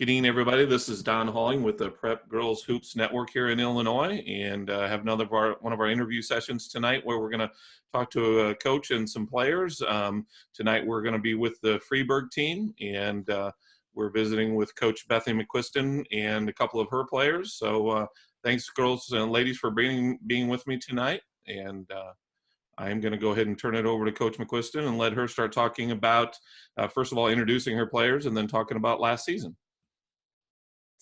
Good evening, everybody. This is Don Halling with the Prep Girls Hoops Network here in Illinois, and have one of our interview sessions tonight where we're going to talk to a coach and some players. Tonight we're going to be with the Freeburg team, and we're visiting with Coach Bethany McQuiston and a couple of her players. So thanks, girls and ladies, for being with me tonight. And I'm going to go ahead and turn it over to Coach McQuiston and let her start talking about, first of all, introducing her players and then talking about last season.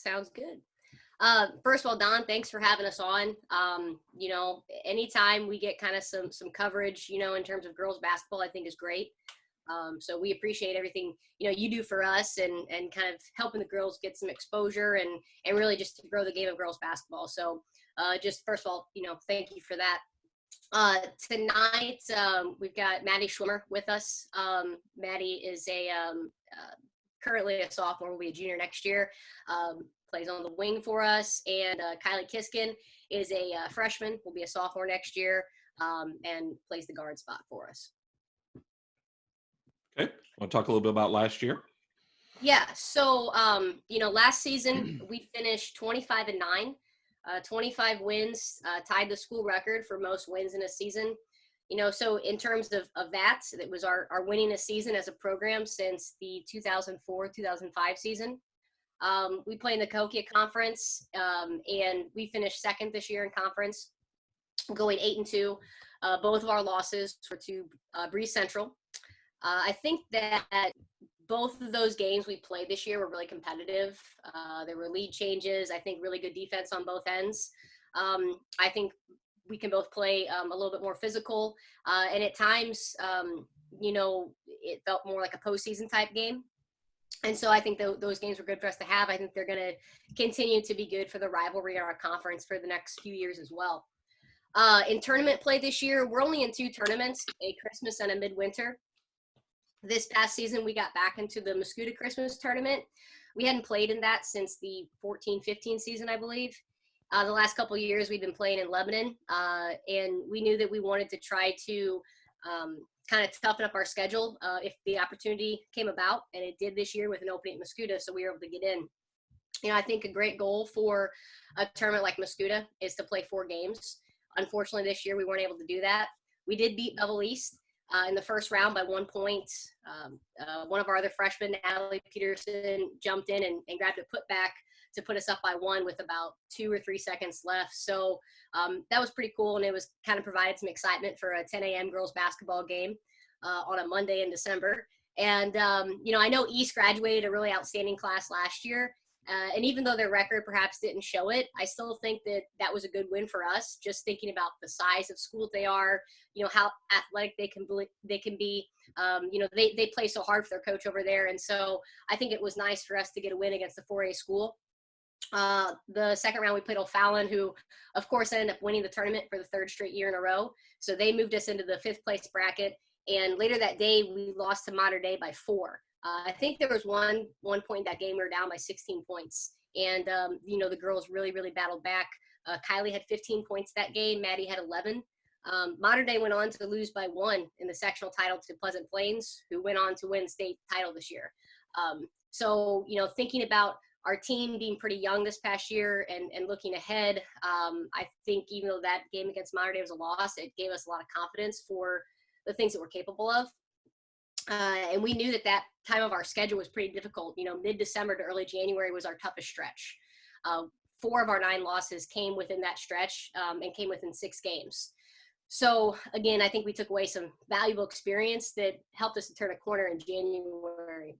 Sounds good. First of all, Don, thanks for having us on. Anytime we get kind of some coverage, in terms of girls basketball, I think is great. So we appreciate everything, you do for us and kind of helping the girls get some exposure and really just to grow the game of girls basketball. So just first of all, thank you for that. Tonight, we've got Maddy Schwemmer with us. Maddy is currently a sophomore, will be a junior next year, plays on the wing for us. And Kylie Kisgen is a freshman, will be a sophomore next year, and plays the guard spot for us. Okay. Want to talk a little bit about last year? Yeah. So, last season we finished 25-9, 25 wins, tied the school record for most wins in a season. So in terms of that, it was our winningest season as a program since the 2004-2005 season. We play in the Cahokia Conference, and we finished second this year in conference, going 8-2. Both of our losses were to Breeze Central. I think that both of those games we played this year were really competitive. There were lead changes. I think really good defense on both ends. I think we can both play a little bit more physical, and at times, it felt more like a postseason type game. And so I think those games were good for us to have. I think they're going to continue to be good for the rivalry in our conference for the next few years as well. In tournament play this year, we're only in 2 tournaments, a Christmas and a midwinter. This past season, we got back into the Mascoutah Christmas tournament. We hadn't played in that since the 14-15 season, I believe. The last couple of years we've been playing in Lebanon, and we knew that we wanted to try to kind of toughen up our schedule if the opportunity came about, and it did this year with an opening at Mascoutah, so we were able to get in. I think a great goal for a tournament like Mascoutah is to play 4 games. Unfortunately, this year we weren't able to do that. We did beat Bevel East in the first round by 1 point. One of our other freshmen, Natalie Peterson, jumped in and grabbed a putback to put us up by 1 with about 2 or 3 seconds left. So that was pretty cool, and it was kind of provided some excitement for a 10 a.m. girls basketball game on a Monday in December. And, I know East graduated a really outstanding class last year, and even though their record perhaps didn't show it, I still think that was a good win for us, just thinking about the size of school they are, how athletic they can be. They play so hard for their coach over there, and so I think it was nice for us to get a win against the 4A school. The second round we played O'Fallon, who of course ended up winning the tournament for the 3rd straight year in a row. So they moved us into the 5th place bracket. And later that day we lost to Mater Dei by 4. I think there was one point in that game we were down by 16 points. And, the girls really, really battled back. Kylie had 15 points that game. Maddy had 11. Mater Dei went on to lose by 1 in the sectional title to Pleasant Plains, who went on to win state title this year. So, thinking about our team being pretty young this past year and looking ahead, I think even though that game against Mater Dei was a loss, it gave us a lot of confidence for the things that we're capable of. And we knew that time of our schedule was pretty difficult. Mid-December to early January was our toughest stretch. 4 of our 9 losses came within that stretch and came within 6 games. So, again, I think we took away some valuable experience that helped us to turn a corner in January.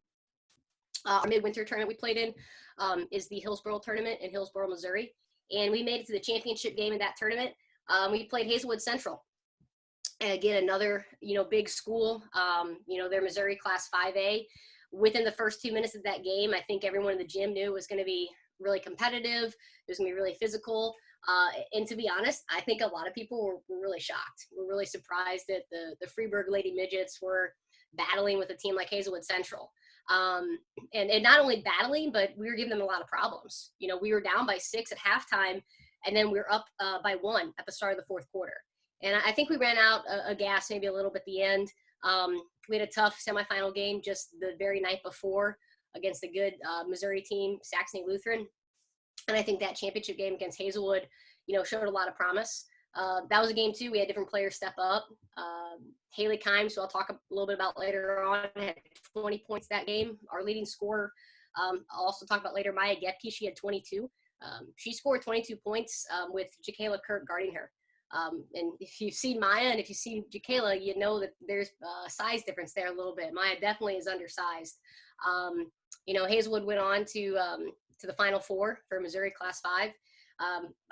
Our midwinter tournament we played in is the Hillsboro tournament in Hillsboro, Missouri. And we made it to the championship game in that tournament. We played Hazelwood Central. And again, another, big school, their Missouri Class 5A. Within the first 2 minutes of that game, I think everyone in the gym knew it was going to be really competitive. It was going to be really physical. And to be honest, I think a lot of people were really shocked. We're really surprised that the Freeburg Lady Midgets were battling with a team like Hazelwood Central. And not only battling, but we were giving them a lot of problems. We were down by 6 at halftime, and then we were up by 1 at the start of the 4th quarter. And I think we ran out of gas maybe a little bit at the end. We had a tough semifinal game just the very night before. against a good Missouri team, Saxony Lutheran. And I think that championship game against Hazelwood, showed a lot of promise. That was a game too. We had different players step up. Haley Kimes, who I'll talk a little bit about later on, had 20 points that game, our leading scorer. I'll also talk about later Maya Gepke. She had 22. She scored 22 points with Jacayla Kirk guarding her. And if you've seen Maya and if you've seen Jacayla, you know that there's a size difference there a little bit. Maya definitely is undersized. Hazelwood went on to the Final Four for Missouri Class 5.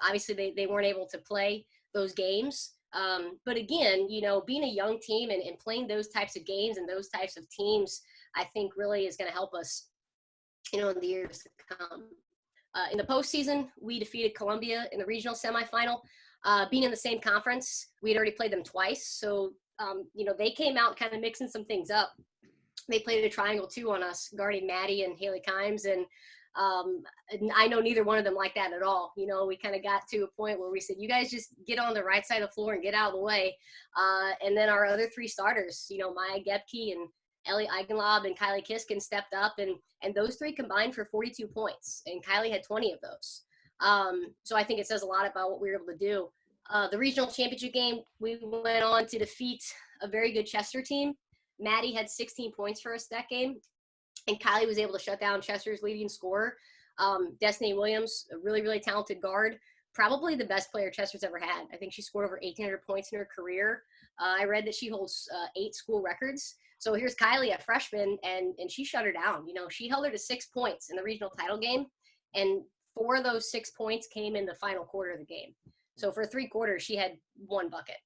Obviously, they weren't able to play those games. But again, being a young team and playing those types of games and those types of teams, I think really is going to help us, in the years to come. In the postseason, we defeated Columbia in the regional semifinal. Being in the same conference, we'd already played them twice. So, they came out kind of mixing some things up. They played a triangle 2 on us, guarding Maddy and Haley Kimes. And I know neither one of them liked that at all. We kind of got to a point where we said, you guys just get on the right side of the floor and get out of the way. And then our other 3 starters, Maya Gepke and Ellie Eigenlob and Kylie Kisgen stepped up, and those 3 combined for 42 points, and Kylie had 20 of those. So I think it says a lot about what we were able to do. The regional championship game, we went on to defeat a very good Chester team. Maddy had 16 points for us that game, and Kylie was able to shut down Chester's leading scorer, Destiny Williams, a really, really talented guard, probably the best player Chester's ever had. I think she scored over 1,800 points in her career. I read that she holds 8 school records. So here's Kylie, a freshman, and she shut her down. She held her to 6 points in the regional title game, and 4 of those 6 points came in the final quarter of the game. So for 3 quarters, she had 1 bucket.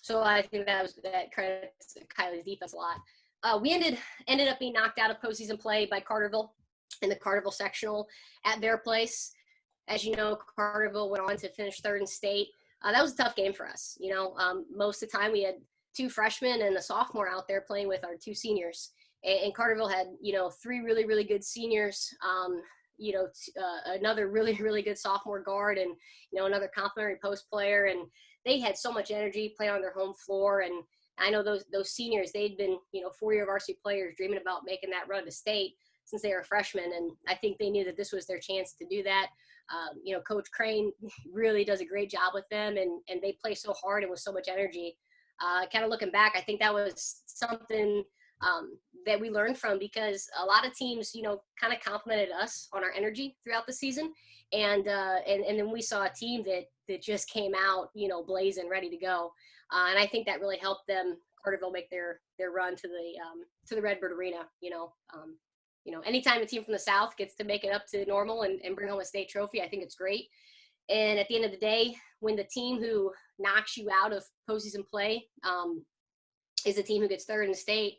So I think that credits Kylie's defense a lot. We ended up being knocked out of postseason play by Carterville in the Carterville sectional at their place. As you know, Carterville went on to finish 3rd in state. That was a tough game for us. Most of the time we had 2 freshmen and a sophomore out there playing with our 2 seniors. And Carterville had, 3 really, really good seniors, another really, really good sophomore guard and, another complimentary post player. And they had so much energy playing on their home floor. And I know those seniors, they'd been, 4-year varsity players dreaming about making that run to state since they were freshmen. And I think they knew that this was their chance to do that. Coach Crane really does a great job with them, and they play so hard and with so much energy. Kind of looking back, I think that was something that we learned from, because a lot of teams, kind of complimented us on our energy throughout the season. And then we saw a team that just came out, blazing, ready to go. And I think that really helped them, Carterville, make their run to the Redbird Arena. Anytime a team from the South gets to make it up to normal and bring home a state trophy, I think it's great. And at the end of the day, when the team who knocks you out of postseason play is the team who gets 3rd in the state,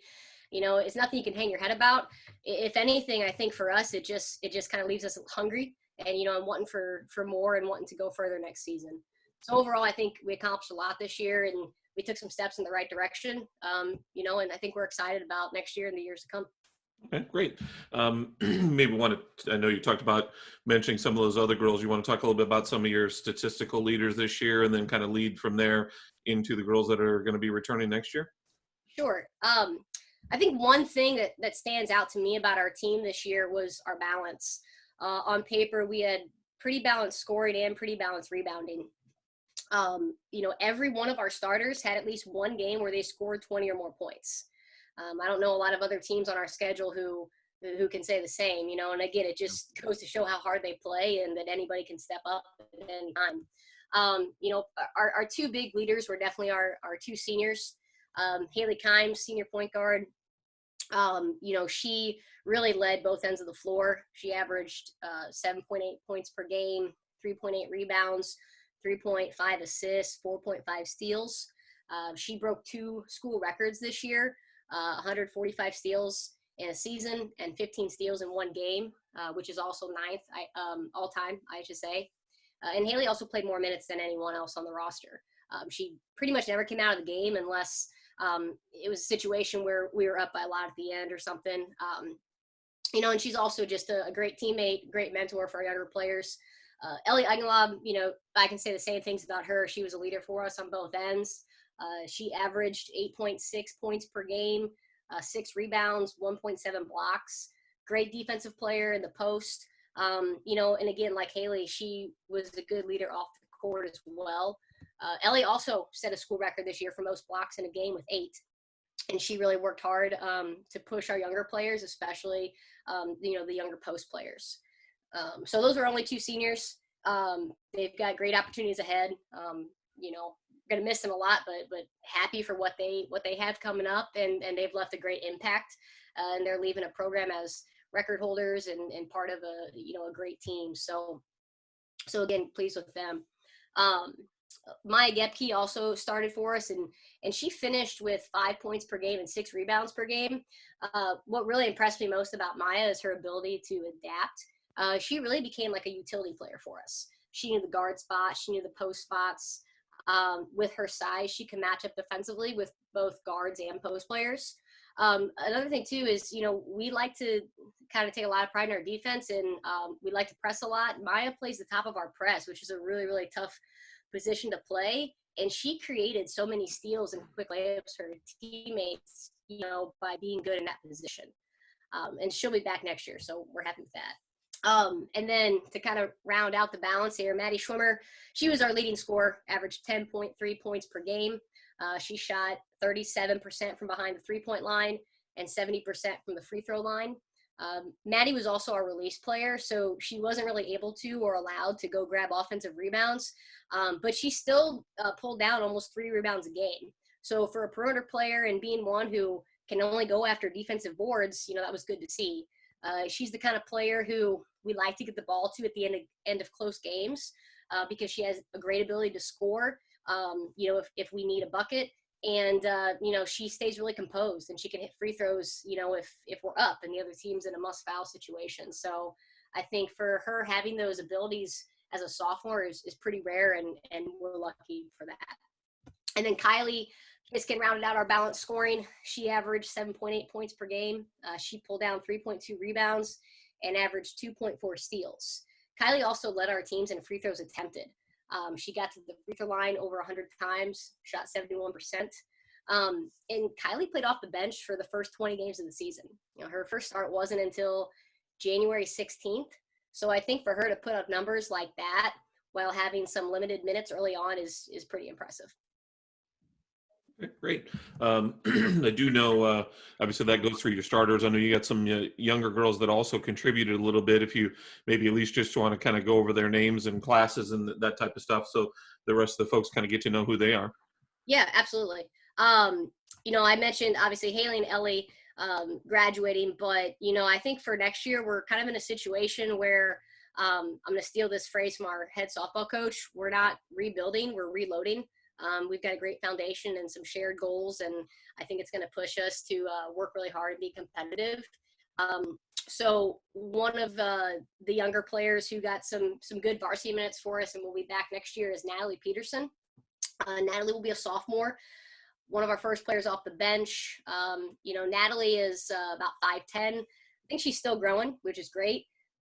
it's nothing you can hang your head about. If anything, I think for us, it just kind of leaves us hungry and, and wanting for more and wanting to go further next season. So overall, I think we accomplished a lot this year, and we took some steps in the right direction, and I think we're excited about next year and the years to come. Okay, great. Maybe I know you talked about mentioning some of those other girls. You want to talk a little bit about some of your statistical leaders this year and then kind of lead from there into the girls that are going to be returning next year? Sure. I think one thing that stands out to me about our team this year was our balance. On paper, we had pretty balanced scoring and pretty balanced rebounding. Every one of our starters had at least one game where they scored 20 or more points. I don't know a lot of other teams on our schedule who can say the same, and again, it just goes to show how hard they play and that anybody can step up at any time. Our 2 big leaders were definitely our 2 seniors. Haley Kimes, senior point guard, she really led both ends of the floor. She averaged 7.8 points per game, 3.8 rebounds, 3.5 assists, 4.5 steals. She broke 2 school records this year. 145 steals in a season and 15 steals in 1 game, which is also 9th all time, I should say. And Haley also played more minutes than anyone else on the roster. She pretty much never came out of the game unless it was a situation where we were up by a lot at the end or something. And she's also just a great teammate, great mentor for our younger players. Ellie Eigenlob, I can say the same things about her. She was a leader for us on both ends. She averaged 8.6 points per game, 6 rebounds, 1.7 blocks. Great defensive player in the post. And again, like Haley, she was a good leader off the court as well. Ellie also set a school record this year for most blocks in a game with 8. And she really worked hard to push our younger players, especially, the younger post players. So those are only 2 seniors. They've got great opportunities ahead. Going to miss them a lot, but happy for what they have coming up, and they've left a great impact. And they're leaving a program as record holders and part of a great team. So again, pleased with them. Maya Gepke also started for us, and she finished with 5 points per game and 6 rebounds per game. What really impressed me most about Maya is her ability to adapt. She really became like a utility player for us. She knew the guard spot, she knew the post spots. With her size, she can match up defensively with both guards and post players. Another thing too is, we like to kind of take a lot of pride in our defense, and we like to press a lot. Maya plays the top of our press, which is a really, really tough position to play. And she created so many steals and quick layups for her teammates, by being good in that position. And she'll be back next year, so we're happy with that. And then to kind of round out the balance here, Maddy Schwemmer, she was our leading scorer, averaged 10.3 points per game. She shot 37% from behind the 3-point line and 70% from the free throw line. Maddy was also our release player, so she wasn't really able to or allowed to go grab offensive rebounds, but she still pulled down almost 3 rebounds a game. So for a perimeter player and being one who can only go after defensive boards, that was good to see. She's the kind of player who we like to get the ball to at the end of close games because she has a great ability to score, if we need a bucket. And, she stays really composed, and she can hit free throws, if we're up and the other team's in a must foul situation. So I think for her, having those abilities as a sophomore is pretty rare, and we're lucky for that. And then Kylie Kisgen rounded out our balanced scoring. She averaged 7.8 points per game. She pulled down 3.2 rebounds and averaged 2.4 steals. Kylie also led our teams in free throws attempted. She got to the free throw line over 100 times, shot 71%. And Kylie played off the bench for the first 20 games of the season. Her first start wasn't until January 16th. So I think for her to put up numbers like that while having some limited minutes early on is pretty impressive. Okay, great. I do know, obviously that goes through your starters. I know you got some younger girls that also contributed a little bit. If you maybe at least just want to kind of go over their names and classes and that type of stuff, so the rest of the folks kind of get to know who they are. Yeah, absolutely. I mentioned obviously Haley and Ellie graduating, but I think for next year we're kind of in a situation where I'm going to steal this phrase from our head softball coach. We're not rebuilding, we're reloading. We've got a great foundation and some shared goals, and I think it's going to push us to work really hard and be competitive. So one of the younger players who got some good varsity minutes for us and will be back next year is Natalie Peterson. Natalie will be a sophomore, one of our first players off the bench. Natalie is about 5'10". I think she's still growing, which is great.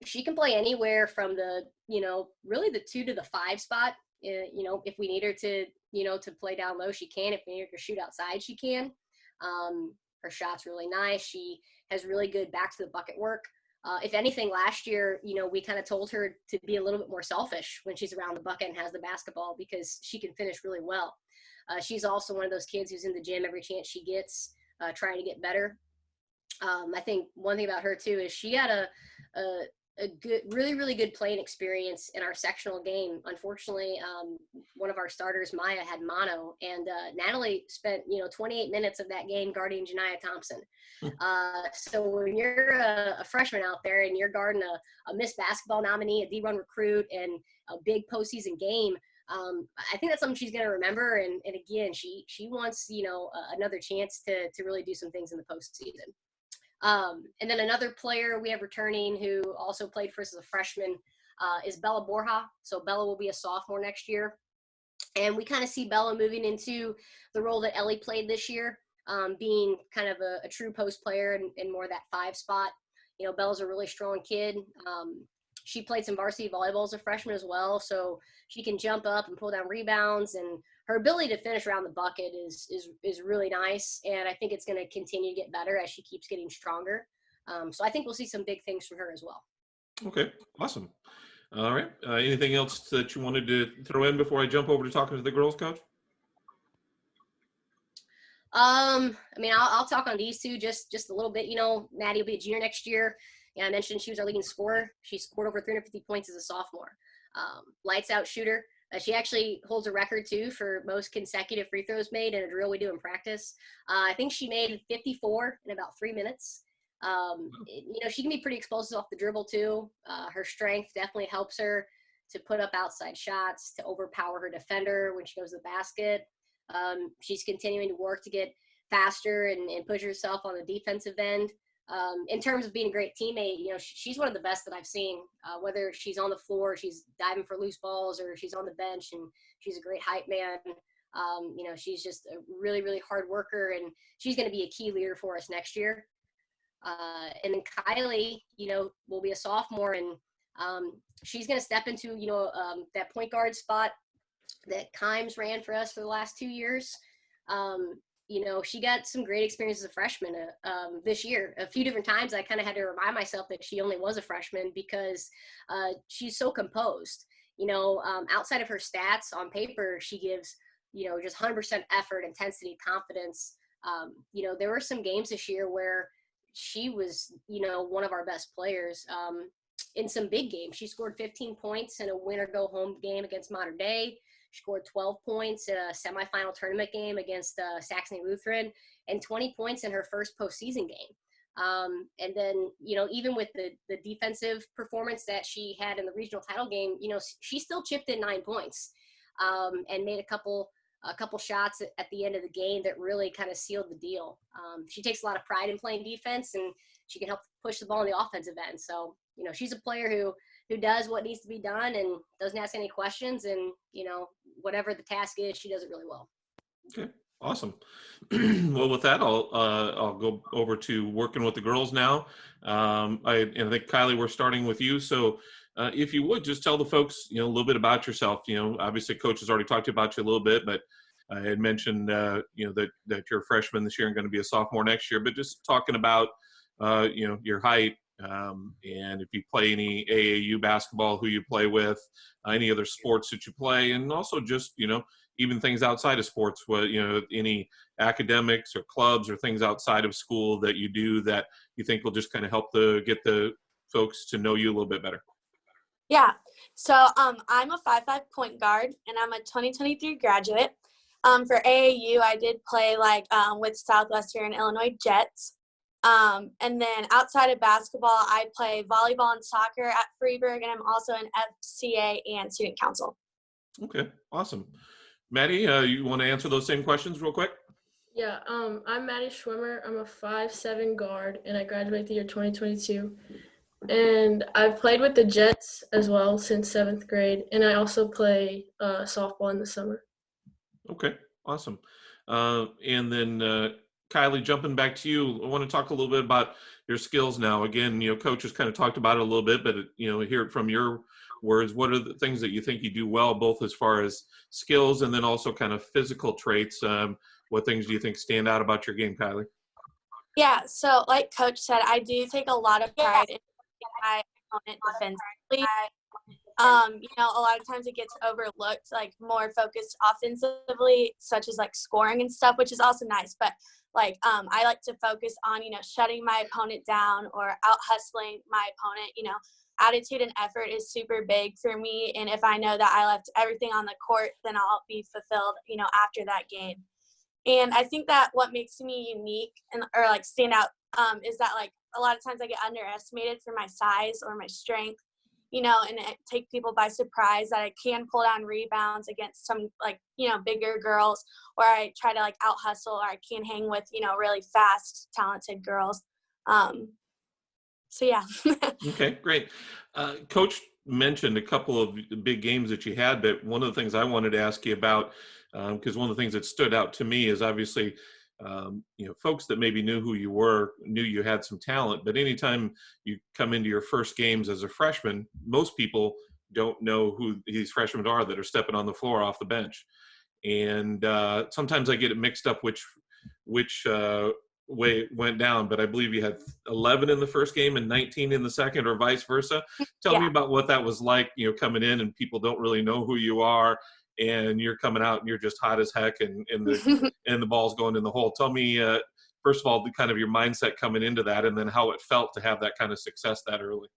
She can play anywhere from the, really the 2 to the 5 spot. If we need her to, to play down low, she can. If we need her to shoot outside, she can. Her shot's really nice. She has really good back to the bucket work. If anything, last year, we kind of told her to be a little bit more selfish when she's around the bucket and has the basketball, because she can finish really well. She's also one of those kids who's in the gym every chance she gets, trying to get better. I think one thing about her too is she had a good, really, really good playing experience in our sectional game. Unfortunately, one of our starters, Maya, had mono, and Natalie spent 28 minutes of that game guarding Janiah Thompson. So when you're a freshman out there and you're guarding a Miss Basketball nominee, a D1 recruit, and a big postseason game, I think that's something she's going to remember. And again, she wants another chance to really do some things in the postseason. And then another player we have returning who also played for us as a freshman is Bella Borja. So Bella will be a sophomore next year. And we kind of see Bella moving into the role that Ellie played this year, being kind of a true post player and more that 5 spot. Bella's a really strong kid. She played some varsity volleyball as a freshman as well. So she can jump up and pull down rebounds, and her ability to finish around the bucket is really nice, and I think it's going to continue to get better as she keeps getting stronger. So I think we'll see some big things from her as well. Okay, awesome. All right. Anything else that you wanted to throw in before I jump over to talking to the girls, Coach? I mean, I'll talk on these two just a little bit. You know, Maddy will be a junior next year. Yeah, I mentioned she was our leading scorer. She scored over 350 points as a sophomore. Lights out shooter. She actually holds a record too for most consecutive free throws made in a drill we do in practice. I think she made 54 in about 3 minutes. You know, she can be pretty explosive off the dribble too. Her strength definitely helps her to put up outside shots, to overpower her defender when she goes to the basket. She's continuing to work to get faster and push herself on the defensive end. In terms of being a great teammate, you know, she's one of the best that I've seen, whether she's on the floor, she's diving for loose balls, or she's on the bench, and she's a great hype man. You know, she's just a really, really hard worker, and she's going to be a key leader for us next year. And then Kylie, you know, will be a sophomore, and she's going to step into, you know, that point guard spot that Kimes ran for us for the last 2 years. You know, she got some great experience as a freshman this year. A few different times I kind of had to remind myself that she only was a freshman because she's so composed. You know, outside of her stats on paper, she gives, you know, just 100% effort, intensity, confidence. You know, there were some games this year where she was, you know, one of our best players. In some big games, she scored 15 points in a win-or-go-home game against Mater Dei. She scored 12 points in a semifinal tournament game against Saxony Lutheran, and 20 points in her first postseason game. And then, you know, even with the defensive performance that she had in the regional title game, you know, she still chipped in 9 points and made a couple shots at the end of the game that really kind of sealed the deal. She takes a lot of pride in playing defense, and she can help push the ball in the offensive end. So, you know, she's a player who does what needs to be done and doesn't ask any questions, and, you know, whatever the task is, she does it really well. Okay, awesome. Well, with that, I'll go over to working with the girls now. I think Kylie, we're starting with you. So, if you would just tell the folks, you know, a little bit about yourself. You know, obviously, Coach has already talked about you a little bit, but I had mentioned, you know, that you're a freshman this year and going to be a sophomore next year. But just talking about, you know, your height. And if you play any AAU basketball, who you play with, any other sports that you play, and also just, you know, even things outside of sports, what, you know, any academics or clubs or things outside of school that you do that you think will just kind of help get the folks to know you a little bit better. Yeah. So I'm a 5'5" point guard, and I'm a 2023 graduate. For AAU, I did play with Southwestern Illinois Jets. And then outside of basketball, I play volleyball and soccer at Freeburg, and I'm also in FCA and student council. Okay, awesome. Maddy, you want to answer those same questions real quick? Yeah, I'm Maddy Schwemmer. I'm a 5'7" guard, and I graduated the year 2022. And I've played with the Jets as well since 7th grade, and I also play softball in the summer. Okay, awesome. And then Kylie, jumping back to you, I want to talk a little bit about your skills now. Again, you know, Coach has kind of talked about it a little bit, but, you know, hear it from your words. What are the things that you think you do well, both as far as skills and then also kind of physical traits? What things do you think stand out about your game, Kylie? Yeah, so like Coach said, I do take a lot of pride in my opponent defensively. You know, a lot of times it gets overlooked, like more focused offensively, such as like scoring and stuff, which is also nice. But I like to focus on, you know, shutting my opponent down or out hustling my opponent. You know, attitude and effort is super big for me. And if I know that I left everything on the court, then I'll be fulfilled, you know, after that game. And I think that what makes me unique or stand out is that a lot of times I get underestimated for my size or my strength, you know, and it take people by surprise that I can pull down rebounds against some you know, bigger girls, or I try to out hustle, or I can hang with, you know, really fast, talented girls. So yeah. Okay, great. Coach mentioned a couple of big games that you had, but one of the things I wanted to ask you about, because one of the things that stood out to me is obviously, you know, folks that maybe knew who you were, knew you had some talent, but anytime you come into your first games as a freshman, most people don't know who these freshmen are that are stepping on the floor off the bench. and sometimes I get it mixed up which way it went down, but I believe you had 11 in the first game and 19 in the second, or vice versa. Tell me Yeah. about what that was like, coming in and people don't really know who you are, and you're coming out and you're just hot as heck, and the ball's going in the hole. Tell me, first of all, the kind of your mindset coming into that, and then how it felt to have that kind of success that early.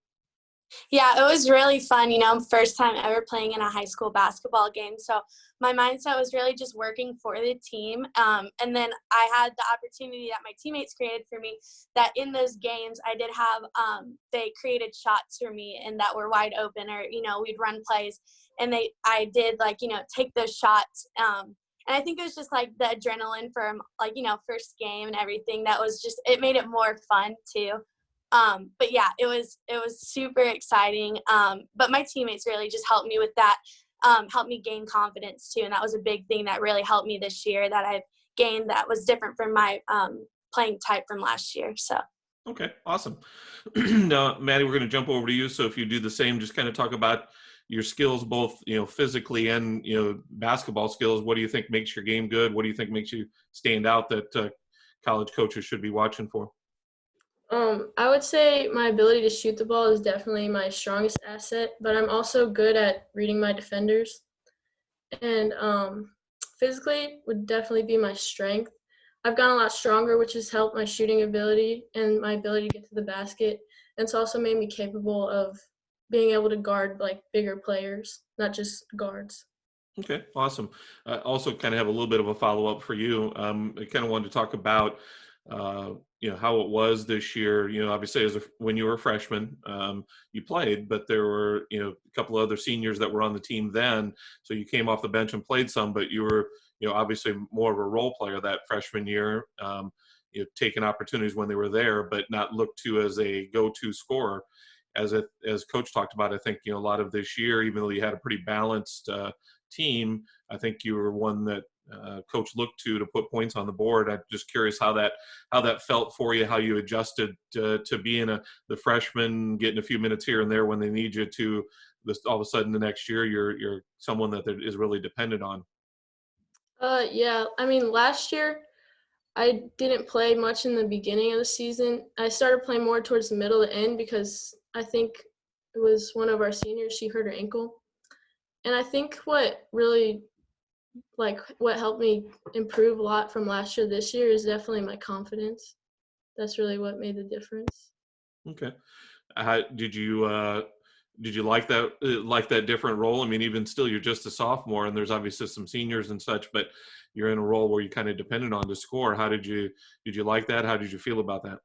Yeah, it was really fun, first time ever playing in a high school basketball game. So my mindset was really just working for the team. And then I had the opportunity that my teammates created for me, that in those games I did have, they created shots for me and that were wide open, or, we'd run plays, and I did take those shots. And I think it was just like the adrenaline from first game and everything, that was just, it made it more fun too. But yeah, it was super exciting. But my teammates really just helped me with that, helped me gain confidence too. And that was a big thing that really helped me this year, that I've gained, that was different from my playing type from last year. So. Okay, awesome. Now, Maddy, we're going to jump over to you. So if you do the same, just kind of talk about your skills, both, physically and, basketball skills. What do you think makes your game good? What do you think makes you stand out that college coaches should be watching for? I would say my ability to shoot the ball is definitely my strongest asset, but I'm also good at reading my defenders. And physically would definitely be my strength. I've gotten a lot stronger, which has helped my shooting ability and my ability to get to the basket. And it's also made me capable of being able to guard bigger players, not just guards. Okay, awesome. Also kind of have a little bit of a follow-up for you. I kind of wanted to talk about, how it was this year. Obviously when you were a freshman, you played, but there were, a couple of other seniors that were on the team then. So you came off the bench and played some, but you were, obviously more of a role player that freshman year, taking opportunities when they were there, but not looked to as a go-to scorer. As Coach talked about, I think, a lot of this year, even though you had a pretty balanced team, I think you were one that Coach looked to put points on the board. I'm just curious how that felt for you, how you adjusted to being the freshman, getting a few minutes here and there when they need you, to this, all of a sudden the next year you're someone that is really dependent on. Yeah, I mean, last year I didn't play much in the beginning of the season. I started playing more towards the middle to end because I think it was one of our seniors, she hurt her ankle. And I think what really, what helped me improve a lot from last year to this year is definitely my confidence. That's really what made the difference. Okay. Did you like that different role? I mean, even still, you're just a sophomore, and there's obviously some seniors and such, but you're in a role where you kind of depended on to score. Did you like that? How did you feel about that?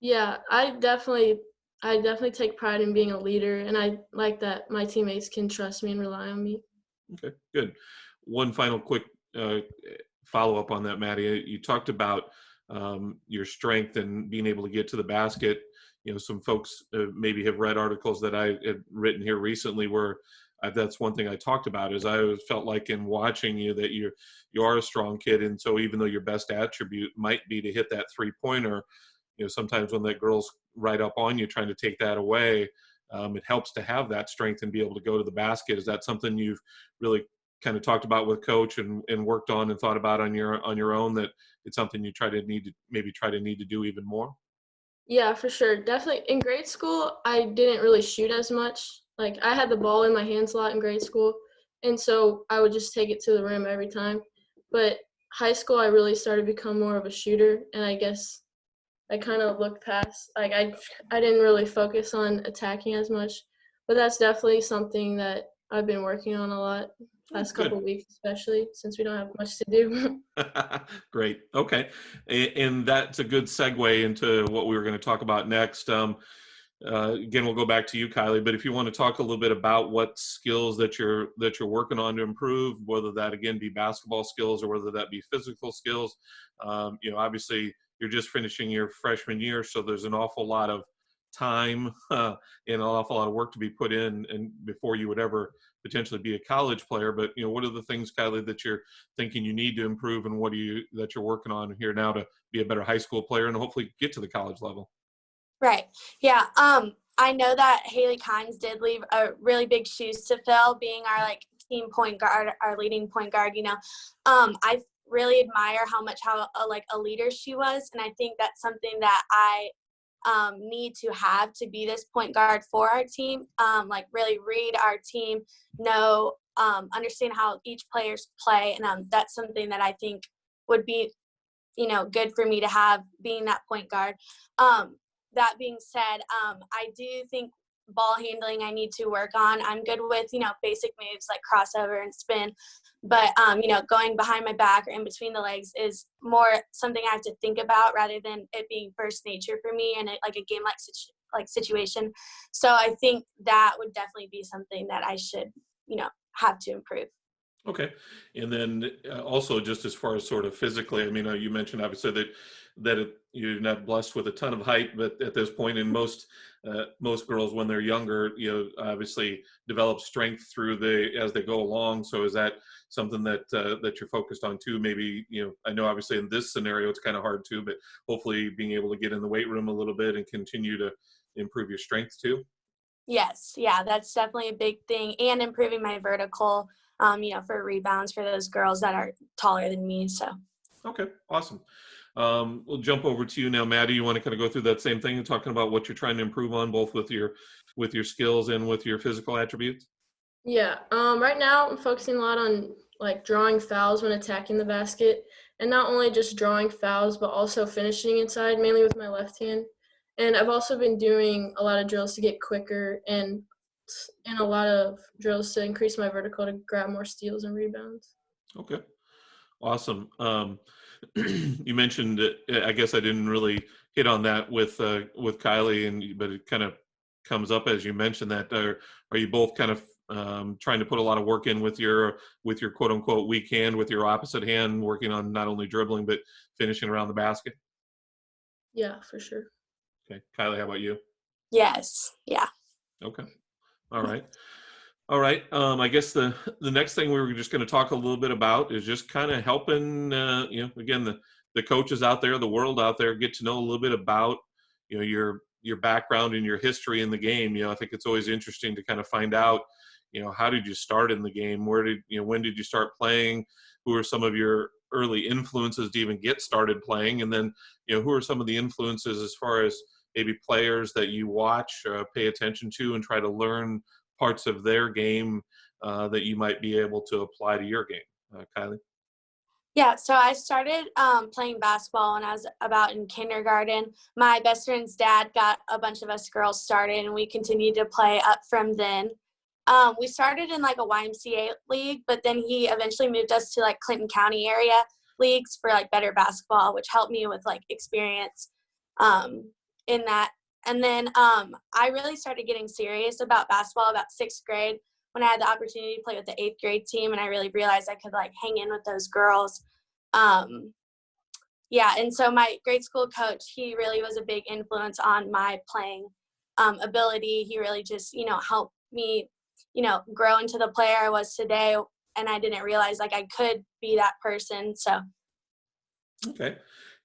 Yeah, I definitely take pride in being a leader, and I like that my teammates can trust me and rely on me. Okay, good. One final quick follow-up on that, Maddy. You talked about your strength and being able to get to the basket. Some folks maybe have read articles that I had written here recently where that's one thing I talked about, is I always felt like in watching you that you are a strong kid. And so even though your best attribute might be to hit that three-pointer, sometimes when that girl's right up on you trying to take that away, it helps to have that strength and be able to go to the basket. Is that something you've really kind of talked about with Coach and worked on and thought about on your own, that it's something you need to do even more? Yeah, for sure. Definitely. In grade school, I didn't really shoot as much. I had the ball in my hands a lot in grade school, and so I would just take it to the rim every time. But high school, I really started to become more of a shooter, and I guess I kind of looked past. I didn't really focus on attacking as much, but that's definitely something that I've been working on a lot last couple of weeks, especially since we don't have much to do. Great. Okay. And that's a good segue into what we were going to talk about next. Again, we'll go back to you, Kylie, but if you want to talk a little bit about what skills that you're working on to improve, whether that again be basketball skills or whether that be physical skills. Obviously you're just finishing your freshman year, so there's an awful lot of time and an awful lot of work to be put in and before you would ever potentially be a college player. But what are the things, Kylie, that you're thinking you need to improve, and what that you're working on here now to be a better high school player and hopefully get to the college level? Right. Yeah. I know that Haley Kynes did leave a really big shoes to fill, being our team point guard, our leading point guard, I really admire how like a leader she was. And I think that's something that I need to have to be this point guard for our team. Like really read our team, know, understand how each players play. And that's something that I think would be, good for me to have being that point guard. That being said, I do think ball handling I need to work on. I'm good with, basic moves like crossover and spin, but, going behind my back or in between the legs is more something I have to think about rather than it being first nature for me and like a game like situation. So I think that would definitely be something that I should, have to improve. Okay. And then also just as far as sort of physically, I mean, you mentioned obviously that you're not blessed with a ton of height, but at this point in most girls when they're younger, obviously develop strength as they go along. So is that something that you're focused on too? Maybe, I know obviously in this scenario, it's kind of hard too, but hopefully being able to get in the weight room a little bit and continue to improve your strength too. Yes. Yeah, that's definitely a big thing. And improving my vertical, for rebounds for those girls that are taller than me. So. Okay, awesome. We'll jump over to you now, Maddy. You want to kind of go through that same thing, talking about what you're trying to improve on, both with your skills and with your physical attributes? Yeah. Right now I'm focusing a lot on like drawing fouls when attacking the basket, and not only just drawing fouls, but also finishing inside, mainly with my left hand. And I've also been doing a lot of drills to get quicker and a lot of drills to increase my vertical to grab more steals and rebounds. Okay, awesome. You mentioned, I guess I didn't really hit on that with Kylie, but it kind of comes up as you mentioned that. Are you both kind of trying to put a lot of work in with your quote unquote weak hand, with your opposite hand, working on not only dribbling but finishing around the basket? Yeah, for sure. Okay, Kylie, how about you? Yes. Yeah. Okay, all right. All right. I guess the next thing we were just going to talk a little bit about is just kind of helping, again, the coaches out there, the world out there, get to know a little bit about, your background and your history in the game. I think it's always interesting to kind of find out, how did you start in the game? When did you start playing? Who are some of your early influences to even get started playing? And then, who are some of the influences as far as maybe players that you watch, pay attention to, and try to learn parts of their game that you might be able to apply to your game? Kylie? Yeah, so I started playing basketball when I was about in kindergarten. My best friend's dad got a bunch of us girls started, and we continued to play up from then. We started in like a YMCA league, but then he eventually moved us to like Clinton County area leagues for like better basketball, which helped me with like experience in that. And then I really started getting serious about basketball about 6th grade when I had the opportunity to play with the 8th grade team, and I really realized I could like hang in with those girls. Yeah, and so my grade school coach, he really was a big influence on my playing ability. He really just, helped me, grow into the player I was today, and I didn't realize like I could be that person. So. Okay.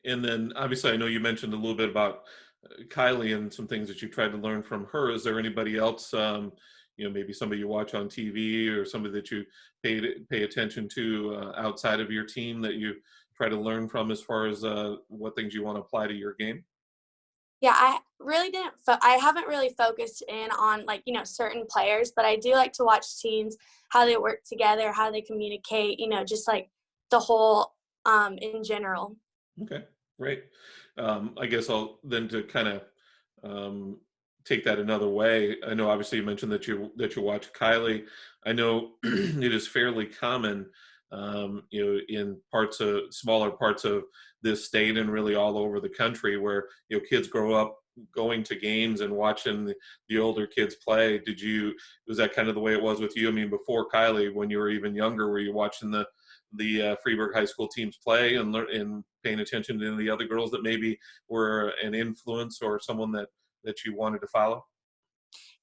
And then obviously I know you mentioned a little bit about Kylie and some things that you tried to learn from her. Is there anybody else, maybe somebody you watch on TV or somebody that you pay attention to outside of your team that you try to learn from as far as what things you want to apply to your game? Yeah, I really didn't. I haven't really focused in on like, certain players, but I do like to watch teams, how they work together, how they communicate, just like the whole in general. Okay, great. I guess I'll then to kind of take that another way. I know obviously you mentioned that you watch Kylie. I know it is fairly common, in smaller parts of this state and really all over the country where, kids grow up going to games and watching the older kids play. Was that kind of the way it was with you? I mean, before Kylie, when you were even younger, were you watching the Freeburg High School teams play and paying attention to the other girls that maybe were an influence or someone that you wanted to follow?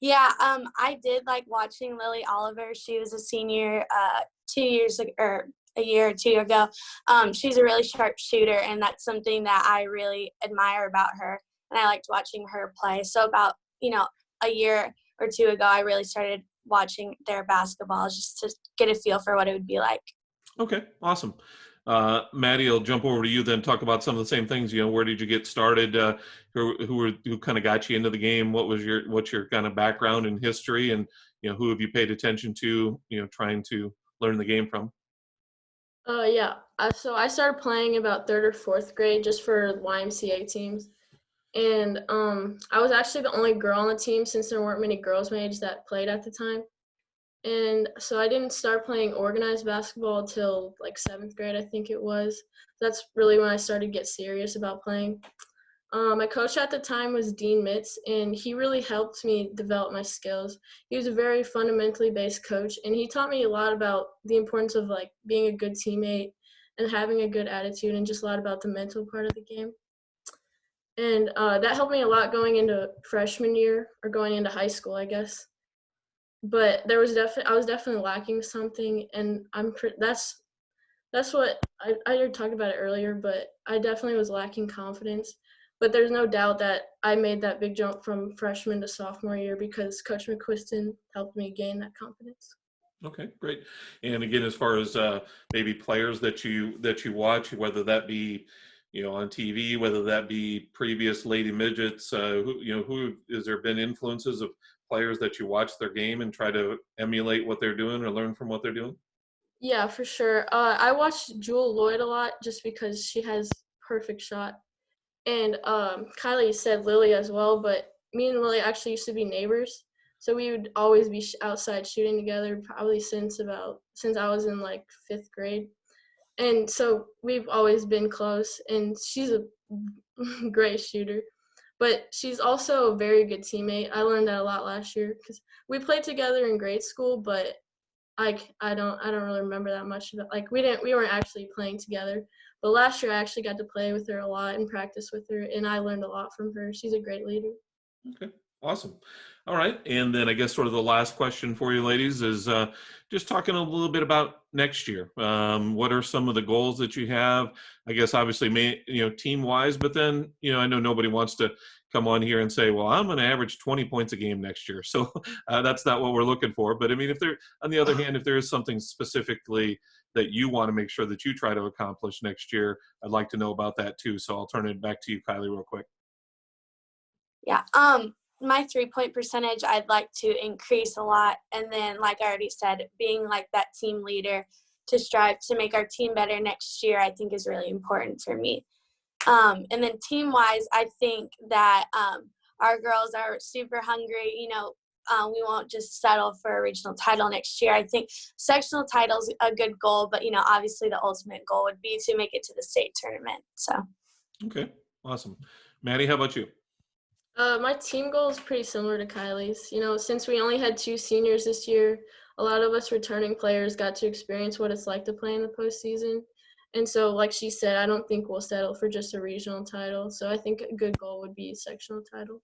Yeah, I did like watching Lily Oliver. She was a senior 2 years ago, or a year or two ago. She's a really sharp shooter, and that's something that I really admire about her, and I liked watching her play. So about, a year or two ago, I really started watching their basketball just to get a feel for what it would be like. Okay, awesome. Maddy, I'll jump over to you then. Talk about some of the same things. Where did you get started? Who kind of got you into the game? What's your kind of background and history, and who have you paid attention to? Trying to learn the game from. Yeah. So I started playing about 3rd or 4th grade just for YMCA teams. And I was actually the only girl on the team since there weren't many girls my age that played at the time. And so I didn't start playing organized basketball till like 7th grade, I think it was. That's really when I started to get serious about playing. My coach at the time was Dean Mitz, and he really helped me develop my skills. He was a very fundamentally based coach, and he taught me a lot about the importance of like being a good teammate and having a good attitude, and just a lot about the mental part of the game. And that helped me a lot going into freshman year, or going into high school, I guess. But I was definitely lacking something, and that's what I already talked about it earlier, but I definitely was lacking confidence. But there's no doubt that I made that big jump from freshman to sophomore year because Coach McQuiston helped me gain that confidence. Okay, great. And again, as far as maybe players that you watch, whether that be on TV, whether that be previous Lady Midgets, who has there been influences of players that you watch their game and try to emulate what they're doing or learn from what they're doing? Yeah, for sure. I watched Jewel Lloyd a lot just because she has perfect shot. And Kylie said Lily as well, but me and Lily actually used to be neighbors. So we would always be outside shooting together, probably since I was in like 5th grade. And so we've always been close, and she's a great shooter. But she's also a very good teammate. I learned that a lot last year because we played together in grade school, but I don't really remember that much about, like, we weren't actually playing together. But last year I actually got to play with her a lot and practice with her, and I learned a lot from her. She's a great leader. Okay, awesome. All right, and then I guess sort of the last question for you ladies is just talking a little bit about next year. What are some of the goals that you have? I guess obviously, team wise, but then I know nobody wants to come on here and say, well, I'm going to average 20 points a game next year. So that's not what we're looking for. But I mean, if there, on the other hand, if there is something specifically that you want to make sure that you try to accomplish next year, I'd like to know about that too. So I'll turn it back to you, Kylie, real quick. Yeah. My 3-point percentage, I'd like to increase a lot. And then, like I already said, being like that team leader to strive to make our team better next year, I think is really important for me. And then team-wise, I think that our girls are super hungry. We won't just settle for a regional title next year. I think sectional title is a good goal, but, obviously the ultimate goal would be to make it to the state tournament. So. Okay, awesome. Maddy, how about you? My team goal is pretty similar to Kylie's. Since we only had 2 seniors this year, a lot of us returning players got to experience what it's like to play in the postseason. And so, like she said, I don't think we'll settle for just a regional title. So I think a good goal would be a sectional title.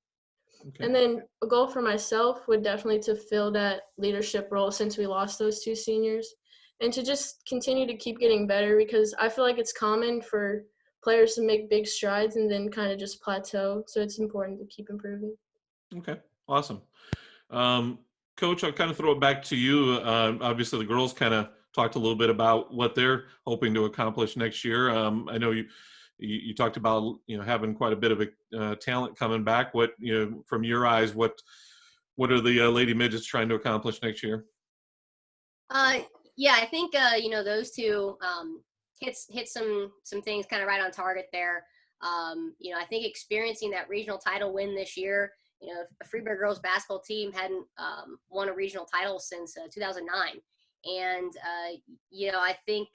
Okay. And then a goal for myself would definitely to fill that leadership role since we lost those 2 seniors, and to just continue to keep getting better, because I feel like it's common for players to make big strides and then kind of just plateau. So it's important to keep improving. Okay, awesome. Coach, I'll kind of throw it back to you. Obviously, the girls kind of talked a little bit about what they're hoping to accomplish next year. I know you talked about having quite a bit of a talent coming back. What from your eyes, what are the Lady Midgets trying to accomplish next year? Yeah, I think those two hit some things kind of right on target there. I think experiencing that regional title win this year. The Freeburg girls basketball team hadn't won a regional title since 2009, and I think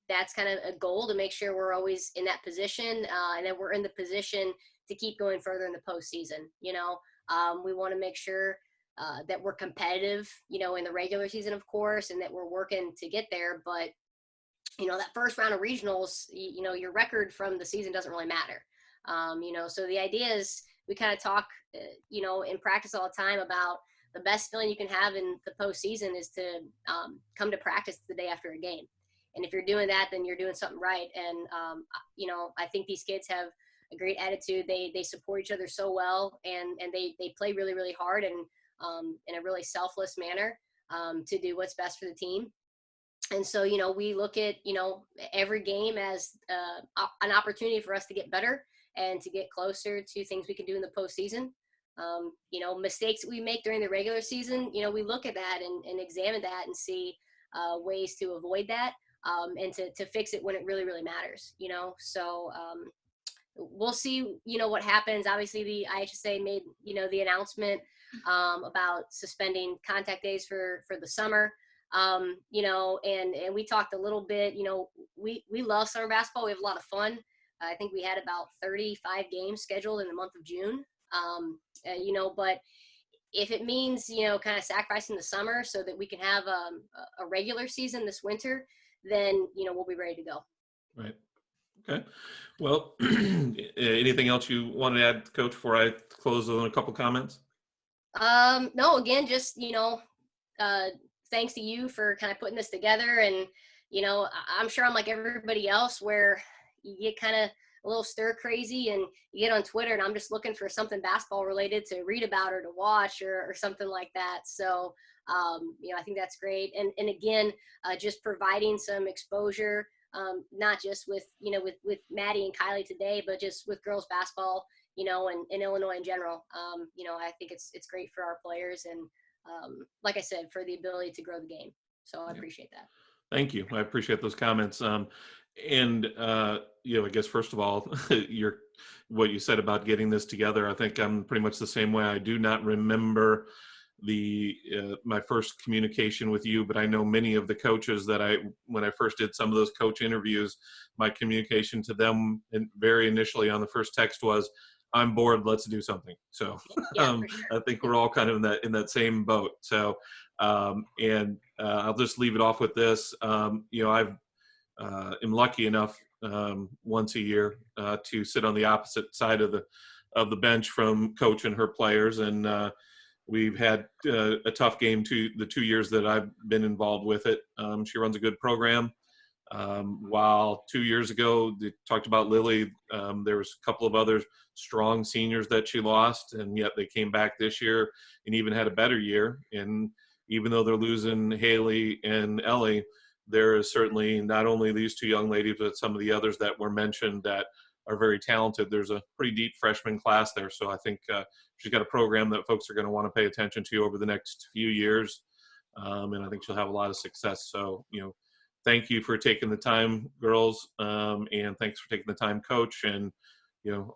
that's kind of a goal to make sure we're always in that position, and that we're in the position to keep going further in the postseason. We want to make sure that we're competitive, in the regular season, of course, and that we're working to get there. But, that first round of regionals, your record from the season doesn't really matter. So the idea is we kind of talk, in practice all the time about the best feeling you can have in the postseason is to come to practice the day after a game. And if you're doing that, then you're doing something right. And, I think these kids have a great attitude. They support each other so well, and they play really, really hard and in a really selfless manner. to do what's best for the team. And so, we look at, every game as an opportunity for us to get better and to get closer to things we can do in the postseason. Mistakes that we make during the regular season, we look at that and examine that and see ways to avoid that and to fix it when it really, really matters, So we'll see, what happens. Obviously, the IHSA made, the announcement about suspending contact days for the summer. And we talked a little bit, we love summer basketball. We have a lot of fun. I think we had about 35 games scheduled in the month of June. But if it means, kind of sacrificing the summer so that we can have a regular season this winter, then, we'll be ready to go. Right. Okay. Well, anything else you want to add, Coach, before I close on a couple comments? No, again, just, thanks to you for kind of putting this together. And, I'm sure I'm like everybody else where you get kind of a little stir crazy and you get on Twitter and I'm just looking for something basketball related to read about or to watch or something like that. So, I think that's great. And again, just providing some exposure, not just with Maddy and Kylie today, but just with girls basketball, and in Illinois in general. I think it's great for our players and, like I said, for the ability to grow the game. So I appreciate that. Thank you. I appreciate those comments. I guess first of all, what you said about getting this together, I think I'm pretty much the same way. I do not remember my first communication with you, but I know many of the coaches that when I first did some of those coach interviews, my communication to them very initially on the first text was, "I'm bored. Let's do something." So Sure. I think we're all kind of in that same boat. So I'll just leave it off with this. I've am lucky enough once a year to sit on the opposite side of the bench from Coach and her players, and we've had a tough game the 2 years that I've been involved with it. She runs a good program. While 2 years ago, they talked about Lily, there was a couple of other strong seniors that she lost, and yet they came back this year and even had a better year. And even though they're losing Haley and Ellie, there is certainly not only these two young ladies, but some of the others that were mentioned that are very talented. There's a pretty deep freshman class there. So I think she's got a program that folks are going to want to pay attention to over the next few years. And I think she'll have a lot of success. So, thank you for taking the time, girls. And thanks for taking the time, Coach. And,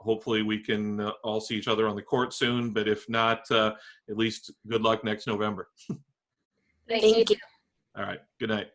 hopefully we can all see each other on the court soon. But if not, at least good luck next November. Thank you. All right. Good night.